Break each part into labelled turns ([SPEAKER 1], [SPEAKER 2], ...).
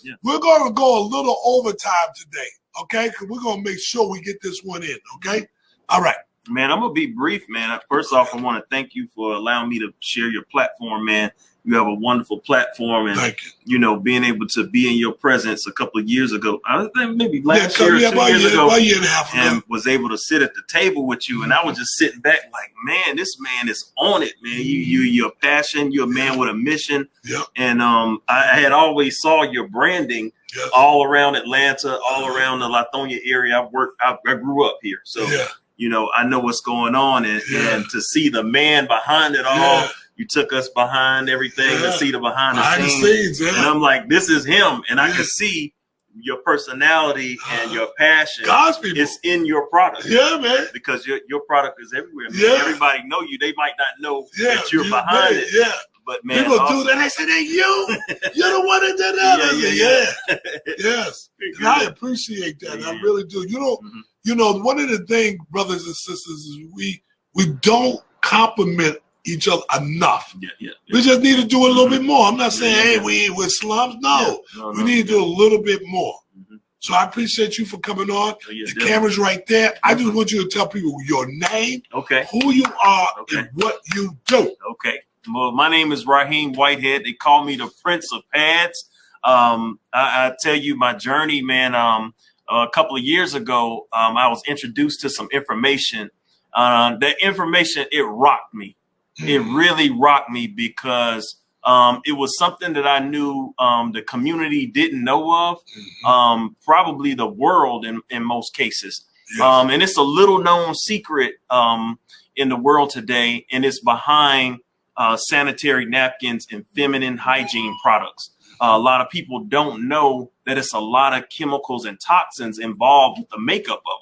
[SPEAKER 1] Yeah.
[SPEAKER 2] We're going to go a little overtime today, okay? Because we're going to make sure we get this one in, okay? All right.
[SPEAKER 1] Man, I'm going to be brief, man. First off, I want to thank you for allowing me to share your platform, man. You have a wonderful platform, and
[SPEAKER 2] thank
[SPEAKER 1] you know, being able to be in your presence a couple of years ago, I think maybe last year, 2 years ago,
[SPEAKER 2] about a year and a half ago,
[SPEAKER 1] and was able to sit at the table with you, and I was just sitting back like, man, this man is on it, man. You're a passion, you're a man with a mission, and I had always saw your branding all around Atlanta, all around the Lithonia area. I grew up here, so you know, I know what's going on, and to see the man behind it all. You took us behind everything to see the behind the scenes. And I'm like, this is him. And I can see your personality and your passion. It's in your product.
[SPEAKER 2] Yeah, man.
[SPEAKER 1] Because your product is everywhere. Man. Everybody know you. They might not know that you're behind it.
[SPEAKER 2] Yeah.
[SPEAKER 1] But man,
[SPEAKER 2] people do that. They say, "Hey, you're the one that did that." Yes. And I appreciate that. I really do. You know, one of the things, brothers and sisters, is we don't compliment each other enough. We just need to do a little bit more. I'm not saying, hey, we're slums. No, we need to do a little bit more. So I appreciate you for coming on. The camera's right there. I just want you to tell people your name, who you are, and what you do.
[SPEAKER 1] Okay. Well, my name is Raheem Whitehead. They call me the Prince of Pads. I tell you my journey, man. A couple of years ago, I was introduced to some information. That information, it rocked me. It really rocked me because it was something that I knew the community didn't know of, probably the world in most cases. And it's a little known secret in the world today, and it's behind sanitary napkins and feminine hygiene products. A lot of people don't know that it's a lot of chemicals and toxins involved with the makeup of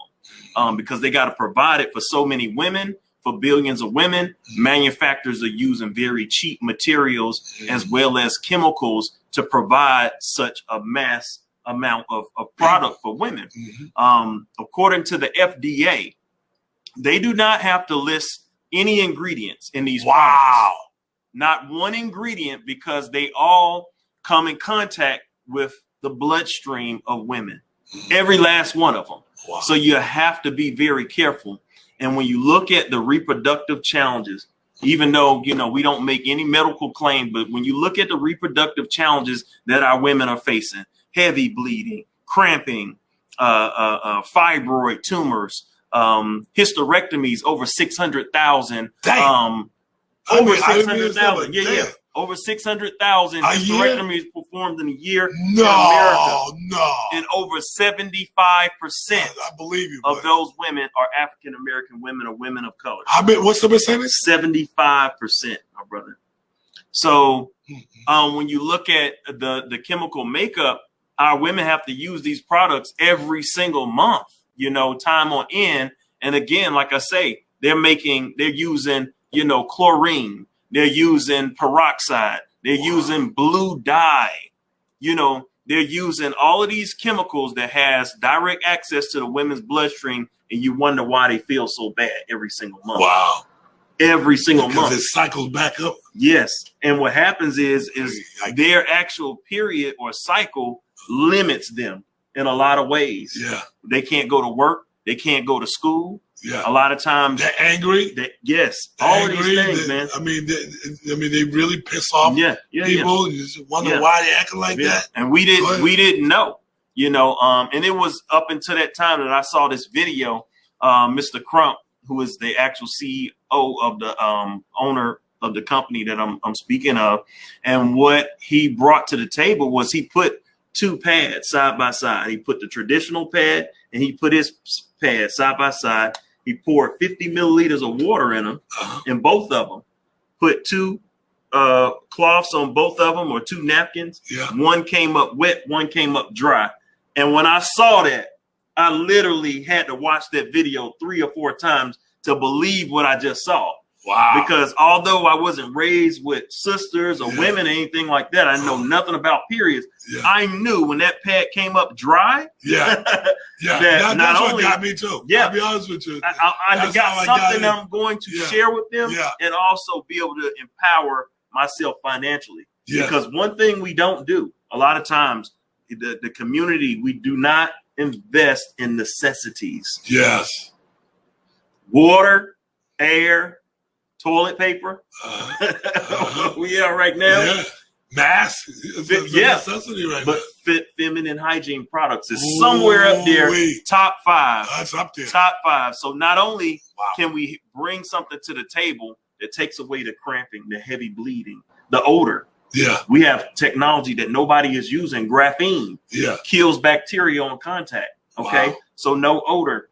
[SPEAKER 1] them because they got to provide it for so many women. For billions of women, manufacturers are using very cheap materials as well as chemicals to provide such a mass amount of product for women. According to the FDA, they do not have to list any ingredients in these products. Not one ingredient, because they all come in contact with the bloodstream of women. Every last one of them. So you have to be very careful. And when you look at the reproductive challenges, even though, you know, we don't make any medical claim, but when you look at the reproductive challenges that our women are facing, heavy bleeding, cramping, fibroid tumors, hysterectomies, over 600,000, over 600,000. Over 600,000 hysterectomies performed in a year in America. And over 75%
[SPEAKER 2] I believe you,
[SPEAKER 1] of those women are African American women or women of color.
[SPEAKER 2] What's the percentage?
[SPEAKER 1] 75%, my brother. So when you look at the chemical makeup, our women have to use these products every single month, you know, time on end. And again, like I say, they're using, you know, chlorine. They're using peroxide. They're using blue dye. You know, they're using all of these chemicals that has direct access to the women's bloodstream, and you wonder why they feel so bad every single month. Every single month.
[SPEAKER 2] Because it cycles back up.
[SPEAKER 1] Yes. And what happens is their actual period or cycle limits them in a lot of ways. They can't go to work. They can't go to school. A lot of times
[SPEAKER 2] they're angry.
[SPEAKER 1] All of these things, man.
[SPEAKER 2] I mean, they really piss off people. You just wonder why they acting like that.
[SPEAKER 1] And we didn't know, you know. And it was up until that time that I saw this video. Mr. Crump, who is the actual CEO of the owner of the company that I'm speaking of, and what he brought to the table was he put two pads side by side. He put the traditional pad and he put his pad side by side. He poured 50 milliliters of water in them, in both of them. Put two cloths on both of them, or two napkins. One came up wet, one came up dry. And when I saw that, I literally had to watch that video 3 or 4 times to believe what I just saw. Because although I wasn't raised with sisters or women or anything like that, I know nothing about periods. I knew when that pad came up dry. That
[SPEAKER 2] that's what got me too. I'll be honest with you.
[SPEAKER 1] I got something that I'm going to share with them, and also be able to empower myself financially. Because one thing we don't do a lot of times, the community, we do not invest in necessities.
[SPEAKER 2] Yes.
[SPEAKER 1] Water, air, toilet paper. We are right now.
[SPEAKER 2] Yeah. Mask. It's a necessity right now.
[SPEAKER 1] But feminine hygiene products is somewhere up there, top 5.
[SPEAKER 2] That's up there.
[SPEAKER 1] Top 5. So not only can we bring something to the table that takes away the cramping, the heavy bleeding, the odor.
[SPEAKER 2] Yeah.
[SPEAKER 1] We have technology that nobody is using. Graphene kills bacteria on contact. Okay. Wow. So no odor,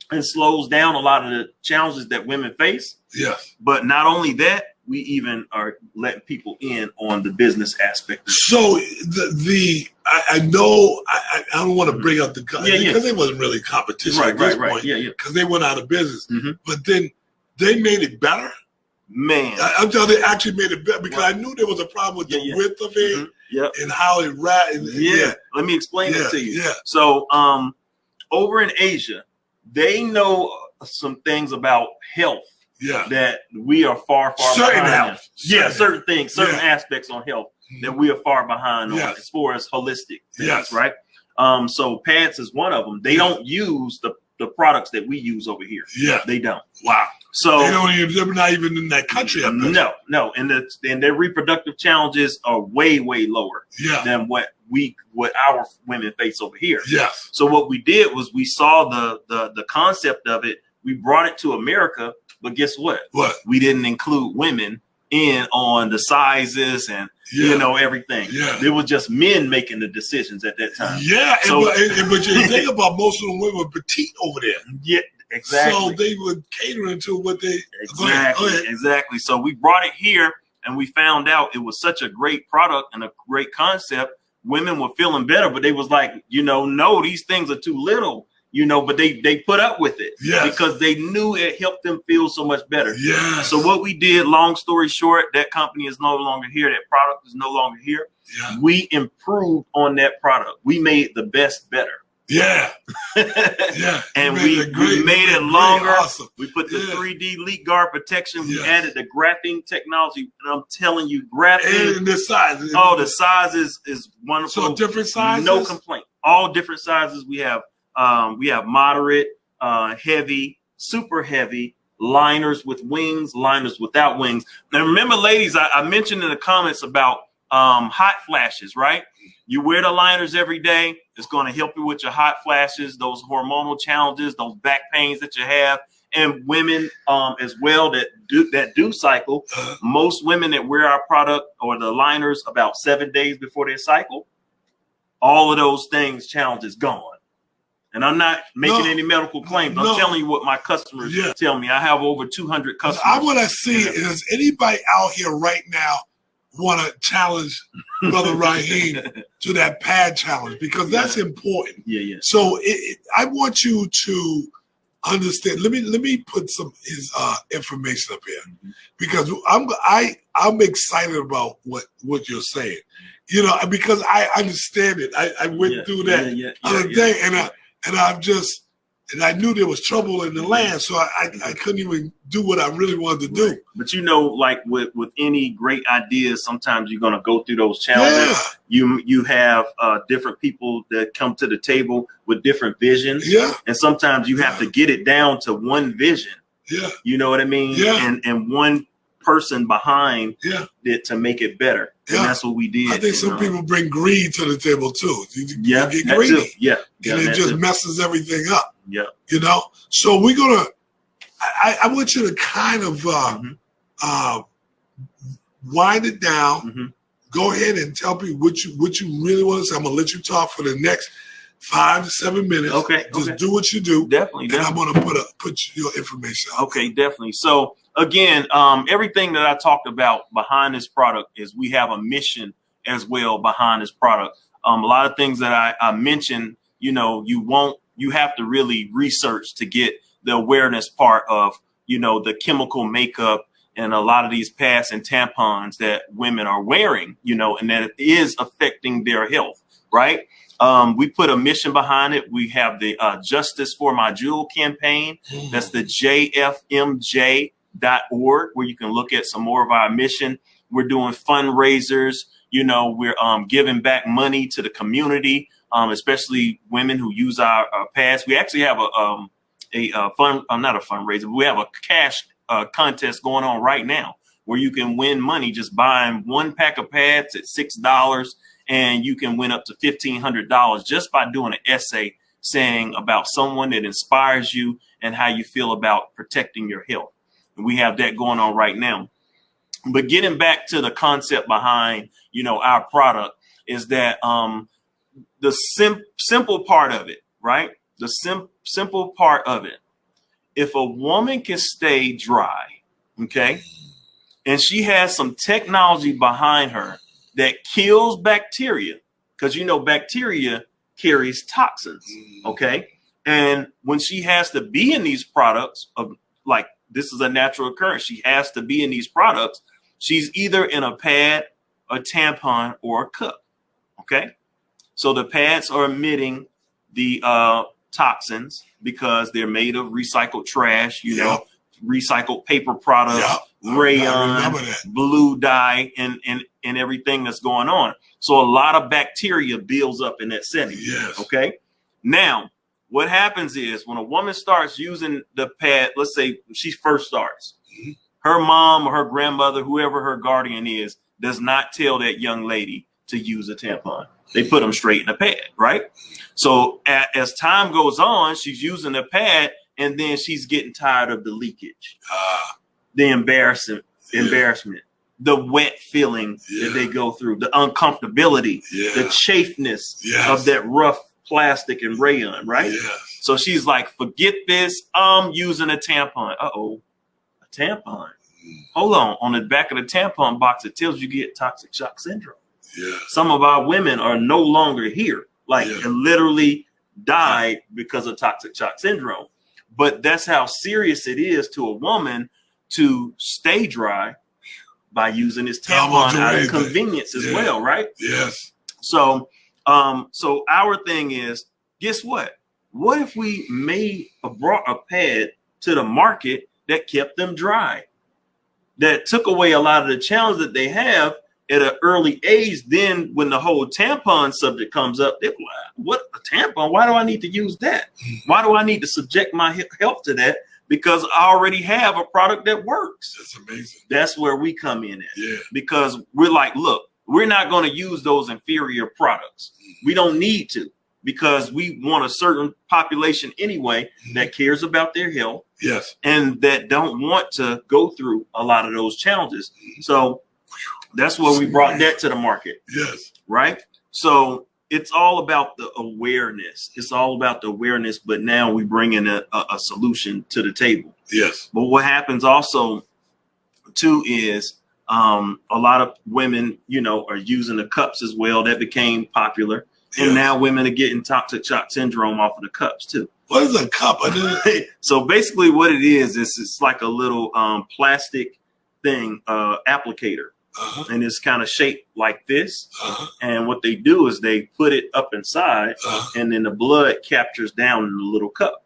[SPEAKER 1] and slows down a lot of the challenges that women face.
[SPEAKER 2] Yes.
[SPEAKER 1] But not only that, we even are letting people in on the business aspect.
[SPEAKER 2] So I know I don't want to bring up the because they wasn't really competition at this point. Because they went out of business. But then they made it better. Man, I'm telling you, they actually made it better because I knew there was a problem with the width of it and how it
[SPEAKER 1] let me explain it to you. So over in Asia, they know some things about health that we are far behind. Certain things, certain aspects on health that we are far behind on as far as holistic things, right? So pads is one of them. They don't use the products that we use over here. Yeah, they don't. Wow. So
[SPEAKER 2] they're not even in that country.
[SPEAKER 1] No, and their reproductive challenges are way lower than what our women face over here. Yes. So what we did was we saw the concept of it. We brought it to America, but guess what? What? We didn't include women in on the sizes and everything. Yeah. It was just men making the decisions at that time. Yeah.
[SPEAKER 2] So, but you think about most of the women were petite over there.
[SPEAKER 1] Yeah. Exactly.
[SPEAKER 2] So they were catering to what they
[SPEAKER 1] exactly. So we brought it here, and we found out it was such a great product and a great concept. Women were feeling better, but they was like, no, these things are too little, but they put up with it because they knew it helped them feel so much better. Yeah. So what we did, long story short, that company is no longer here. That product is no longer here. Yeah. We improved on that product. We made the best better. Yeah. And we made it longer. Awesome. We put the 3D leak guard protection. We added the graphene technology. And I'm telling you, graphene.
[SPEAKER 2] And the size.
[SPEAKER 1] Oh, the size is wonderful.
[SPEAKER 2] So different sizes?
[SPEAKER 1] No complaint. All different sizes. We have moderate, heavy, super heavy, liners with wings, liners without wings. Now remember, ladies, I mentioned in the comments about hot flashes, right? You wear the liners every day. It's going to help you with your hot flashes, those hormonal challenges, those back pains that you have, and women as well that do cycle. Most women that wear our product or the liners about 7 days before their cycle, all of those challenges gone. And I'm not making any medical claims. I'm telling you what my customers tell me. I have over 200 customers.
[SPEAKER 2] I want to see, is anybody out here right now want to challenge Brother Raheem to that pad challenge? Because that's important. So I want you to understand. Let me put his information up here because I'm excited about what you're saying. Because I understand it. I went through that other day, and I knew there was trouble in the land, so I couldn't even do what I really wanted to do.
[SPEAKER 1] Right. But like with any great ideas, sometimes you're going to go through those challenges. You have different people that come to the table with different visions. And sometimes you have to get it down to one vision. You know what I mean? And one person behind it to make it better. And that's what we did.
[SPEAKER 2] I think some people bring greed to the table too. You get greedy. And it just messes everything up. So we're gonna. I want you to kind of wind it down. Go ahead and tell people what you really want to say. I'm gonna let you talk for the next 5 to 7 minutes. Just do what you do.
[SPEAKER 1] Definitely.
[SPEAKER 2] I'm gonna put your information out.
[SPEAKER 1] Okay, definitely. So again, everything that I talked about behind this product is we have a mission as well behind this product. A lot of things that I mentioned, you have to really research to get the awareness part of, the chemical makeup and a lot of these pads and tampons that women are wearing, and that it is affecting their health, right? We put a mission behind it. We have the Justice for My Jewel campaign. That's the JFMJ.org, where you can look at some more of our mission. We're doing fundraisers. You know, we're giving back money to the community, especially women who use our pads. We actually have not a fundraiser, but we have a cash contest going on right now where you can win money just buying one pack of pads at $6, and you can win up to $1,500 just by doing an essay saying about someone that inspires you and how you feel about protecting your health. And we have that going on right now. But getting back to the concept behind, you know, our product is that the simple part of it, right? The simple part of it. If a woman can stay dry, okay, and she has some technology behind her that kills bacteria, because, you know, bacteria carries toxins, okay? And when she has to be in these products, of like, this is a natural occurrence, she has to be in these products, she's either in a pad, a tampon, or a cup, okay? So the pads are emitting the toxins because they're made of recycled trash, you know, recycled paper products, rayon, blue dye, and everything that's going on. So a lot of bacteria builds up in that setting.
[SPEAKER 2] Yes.
[SPEAKER 1] Okay. Now, what happens is when a woman starts using the pad, let's say she first starts, her mom or her grandmother, whoever her guardian is, does not tell that young lady to use a tampon. They put them straight in a pad, right? So as time goes on, she's using the pad, and then she's getting tired of the leakage, the embarrassment, the wet feeling that they go through, the uncomfortability, the chafeness of that rough plastic and rayon, right? So she's like, forget this. I'm using a tampon. Uh-oh, a tampon. Hold on the back of the tampon box, it tells you get toxic shock syndrome. Some of our women are no longer here, like literally died because of toxic shock syndrome. But that's how serious it is to a woman to stay dry by using this tampon out of convenience as well, right?
[SPEAKER 2] Yes.
[SPEAKER 1] So, so our thing is, guess what? What if we brought a pad to the market that kept them dry, that took away a lot of the challenge that they have at an early age? Then when the whole tampon subject comes up, they're like, what, a tampon? Why do I need to use that? Why do I need to subject my health to that? Because I already have a product that works.
[SPEAKER 2] That's amazing.
[SPEAKER 1] That's where we come in at. Because we're like, look, we're not going to use those inferior products. We don't need to, because we want a certain population anyway that cares about their health. And that don't want to go through a lot of those challenges. So that's where we brought that to the market. Right. So it's all about the awareness. It's all about the awareness. But now we bring in a solution to the table. But what happens also, too, is a lot of women, you know, are using the cups as well. That became popular. And now women are getting toxic shock syndrome off of the cups, too.
[SPEAKER 2] What is a cup?
[SPEAKER 1] So basically what it is it's like a little plastic thing, applicator. And it's kind of shaped like this. And what they do is they put it up inside, and then the blood captures down in the little cup.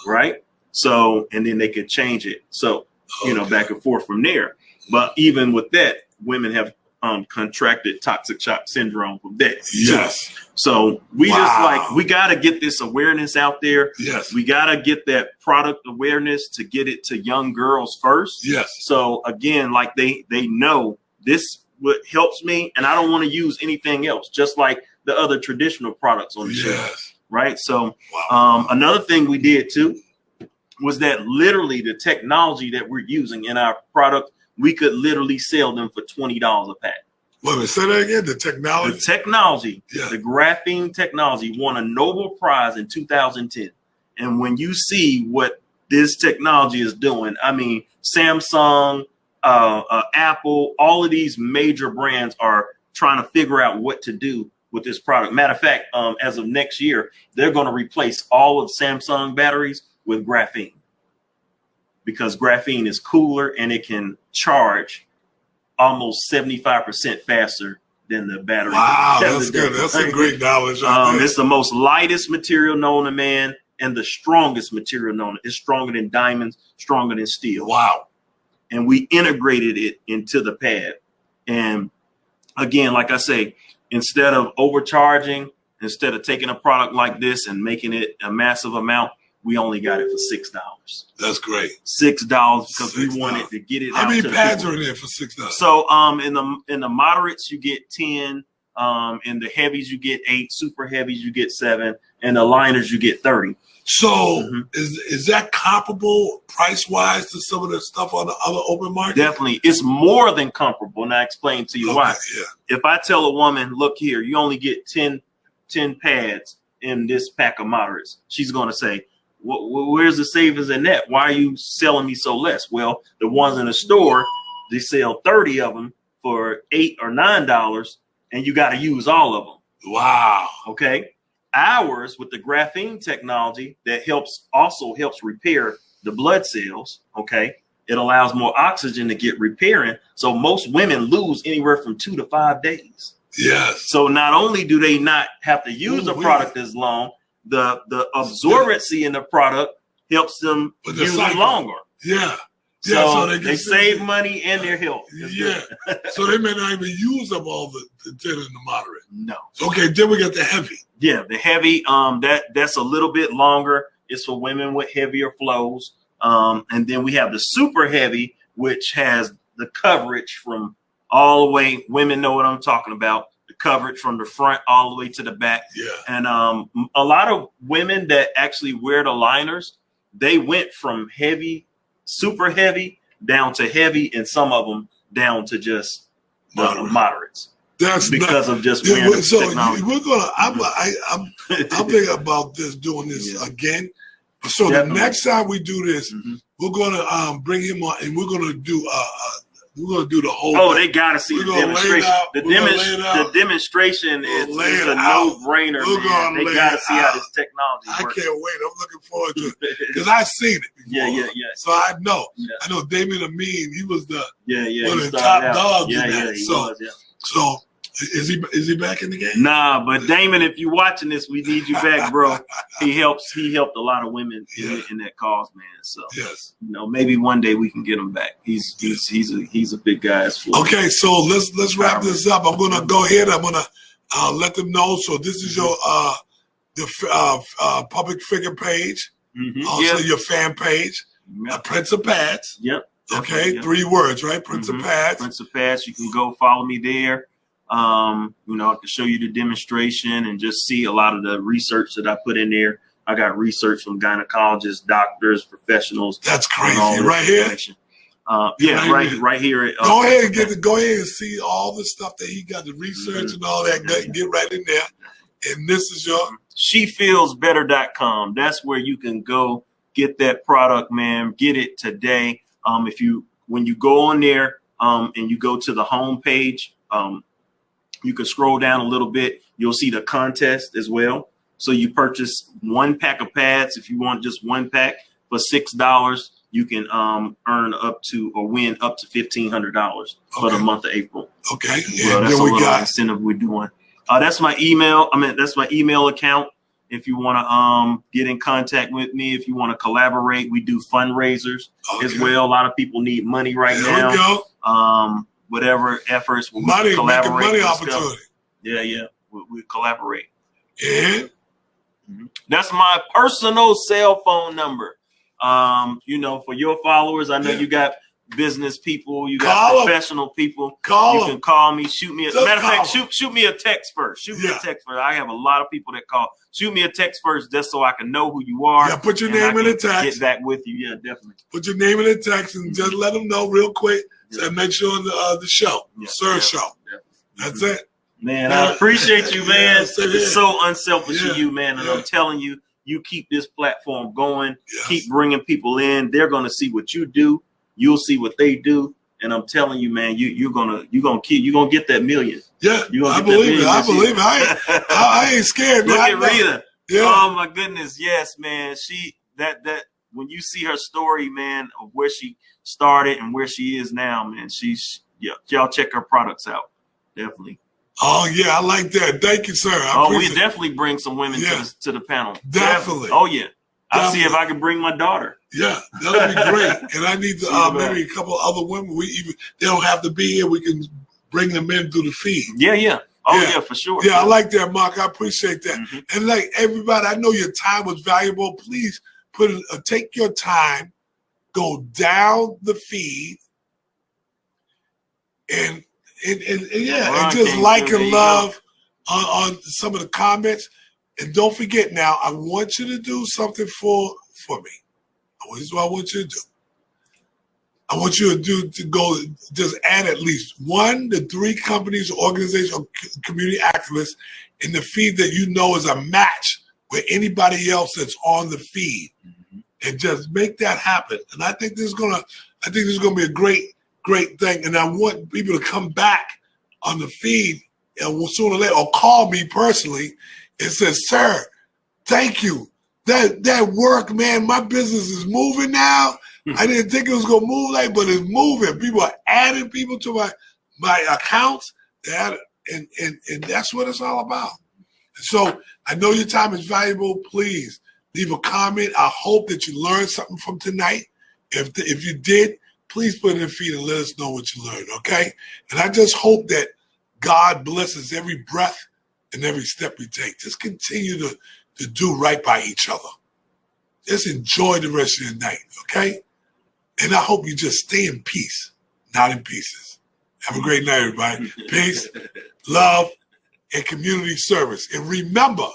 [SPEAKER 1] Right. So, and then they could change it. So, you know, back and forth from there. But even with that, women have contracted toxic shock syndrome from that. So we just like, we got to get this awareness out there. We got to get that product awareness to get it to young girls first. So again, like they know this what helps me, and I don't want to use anything else, just like the other traditional products on the shelf. Right. So another thing we did too was that literally the technology that we're using in our product, we could literally sell them for $20 a pack.
[SPEAKER 2] Let me say that again. The technology.
[SPEAKER 1] The technology, the graphene technology, won a Nobel Prize in 2010. And when you see what this technology is doing, I mean, Samsung, Apple, all of these major brands are trying to figure out what to do with this product. Matter of fact, as of next year, they're going to replace all of Samsung batteries with graphene, because graphene is cooler and it can charge almost 75% faster than the battery.
[SPEAKER 2] Wow, that's good. That's a great knowledge.
[SPEAKER 1] It's the most lightest material known to man and the strongest material known. It's stronger than diamonds, stronger than steel.
[SPEAKER 2] Wow.
[SPEAKER 1] And we integrated it into the pad. And again, like I say, instead of overcharging, instead of taking a product like this and making it a massive amount, we only got it for $6.
[SPEAKER 2] That's great.
[SPEAKER 1] $6 because we wanted to get it.
[SPEAKER 2] How many pads are in there for $6?
[SPEAKER 1] So in the moderates you get 10, in the heavies you get 8, super heavies you get 7, and the liners you get 30.
[SPEAKER 2] So is that comparable price wise to some of the stuff on the other open market?
[SPEAKER 1] Definitely, it's more than comparable, and I explain to you why.
[SPEAKER 2] Yeah.
[SPEAKER 1] If I tell a woman, look here, you only get 10 pads in this pack of moderates, she's going to say, where's the savings in that? Why are you selling me so less? Well, the ones in the store, they sell 30 of them for $8 or $9, and you got to use all of them.
[SPEAKER 2] Wow.
[SPEAKER 1] Okay. Ours with the graphene technology that also helps repair the blood cells. Okay. It allows more oxygen to get repairing. So most women lose anywhere from 2 to 5 days.
[SPEAKER 2] Yes.
[SPEAKER 1] So not only do they not have to use the product as long, the absorbency in the product helps them use it longer.
[SPEAKER 2] Yeah.
[SPEAKER 1] So they save money and their health.
[SPEAKER 2] Yeah. So they may not even use up all the 10 in the moderate.
[SPEAKER 1] No.
[SPEAKER 2] Okay, then we got the heavy.
[SPEAKER 1] Yeah, the heavy, that's a little bit longer. It's for women with heavier flows. And then we have the super heavy, which has the coverage from all the way. Women know what I'm talking about. The coverage from the front all the way to the back.
[SPEAKER 2] Yeah.
[SPEAKER 1] And a lot of women that actually wear the liners, they went from heavy, super heavy, down to heavy, and some of them down to just moderates.
[SPEAKER 2] That's
[SPEAKER 1] because of just wearing the technology.
[SPEAKER 2] We're gonna. I'm thinking about doing this again. So definitely. The next time we do this, we're gonna bring him on, and we're gonna do the whole.
[SPEAKER 1] Oh, they gotta see the demonstration. The demonstration is a no-brainer. Man. They gotta see how this technology works.
[SPEAKER 2] I can't wait. I'm looking forward to it because I've seen it before.
[SPEAKER 1] Yeah.
[SPEAKER 2] So I know. Yeah. I know Damien Amin. He was the one of the top dogs in that. So is he back in the game?
[SPEAKER 1] Nah, but Damon, if you're watching this, we need you back, bro. He helped a lot of women in that cause, man. So maybe one day we can get him back. He's a big guy as well.
[SPEAKER 2] Okay, so let's wrap this up. I'm gonna go ahead. I'm gonna let them know. So this is your the public figure page. Also your fan page. Prince of Pads.
[SPEAKER 1] Yep.
[SPEAKER 2] Okay, 3 words, right? Prince of Pads.
[SPEAKER 1] Prince of Pads. You can go follow me there. I can show you the demonstration and just see a lot of the research that I put in there. I got research from gynecologists, doctors, professionals.
[SPEAKER 2] That's crazy. Right here?
[SPEAKER 1] Right here.
[SPEAKER 2] Go ahead and see all the stuff that he got, the research and all that. Get right in there. And this is your
[SPEAKER 1] SheFeelsBetter.com. That's where you can go get that product, man. Get it today. When you go on there and you go to the home page, you can scroll down a little bit. You'll see the contest as well. So you purchase 1 pack of pads. If you want just 1 pack for $6, you can win up to $1,500 for the month of April.
[SPEAKER 2] Okay.
[SPEAKER 1] Well, that's a little incentive we're doing. That's my email. That's my email account. If you want to get in contact with me, if you want to collaborate, we do fundraisers as well. A lot of people need money right now.
[SPEAKER 2] There we go.
[SPEAKER 1] Whatever efforts, we collaborate. Money opportunity. Yeah. We collaborate.
[SPEAKER 2] And
[SPEAKER 1] that's my personal cell phone number. For your followers, I know you got business people, you got professional people. You can call me, shoot me. Matter of fact, shoot me a text first. I have a lot of people that call. Shoot me a text first, just so I can know who you are.
[SPEAKER 2] Yeah, put your name in the text.
[SPEAKER 1] Get back with you. Yeah, definitely.
[SPEAKER 2] Put your name in the text and just let them know real quick. And make sure the show, show. That's it.
[SPEAKER 1] Man, I appreciate you, man. It's so unselfish of you, man. And I'm telling you, you keep this platform going. Keep bringing people in. They're going to see what you do. You'll see what they do. And I'm telling you, man, you're gonna get that million.
[SPEAKER 2] Yeah, I believe it. I ain't scared.
[SPEAKER 1] Look at Rita. Yeah. Oh my goodness, yes, man. That when you see her story, man, of where she started and where she is now, man, y'all check her products out. Definitely.
[SPEAKER 2] Oh yeah, I like that. Thank you, sir.
[SPEAKER 1] We definitely bring some women to the panel.
[SPEAKER 2] Definitely.
[SPEAKER 1] Oh yeah. I'll see if I can bring my daughter.
[SPEAKER 2] Yeah, that'll be great. And I need maybe a couple other women. They don't have to be here. We can bring them in through the feed.
[SPEAKER 1] Yeah. Oh yeah, for sure.
[SPEAKER 2] Yeah, I like that, Mark. I appreciate that. And like everybody, I know your time was valuable. Please take your time, go down the feed, and just like and love on some of the comments. And don't forget now, I want you to do something for me. This is what I want you to do. I want you to go just add at least 1 to 3 companies, organizations, or community activists in the feed that you know is a match with anybody else that's on the feed, and just make that happen. And I think this is gonna be a great thing. And I want people to come back on the feed and sooner or later, or call me personally and say, "Sir, thank you. That work, man. My business is moving now. I didn't think it was gonna move but it's moving. People are adding people to my accounts, and that's what it's all about." So I know your time is valuable. Please leave a comment. I hope that you learned something from tonight. If you did, please put it in the feed and let us know what you learned. Okay? And I just hope that God blesses every breath and every step we take. Just continue to do right by each other. Just enjoy the rest of your night. Okay? And I hope you just stay in peace, not in pieces. Have a great night, everybody. Peace, love, and community service. And remember,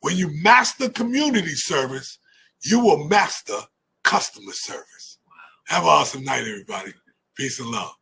[SPEAKER 2] when you master community service, you will master customer service. Have an awesome night, everybody. Peace and love.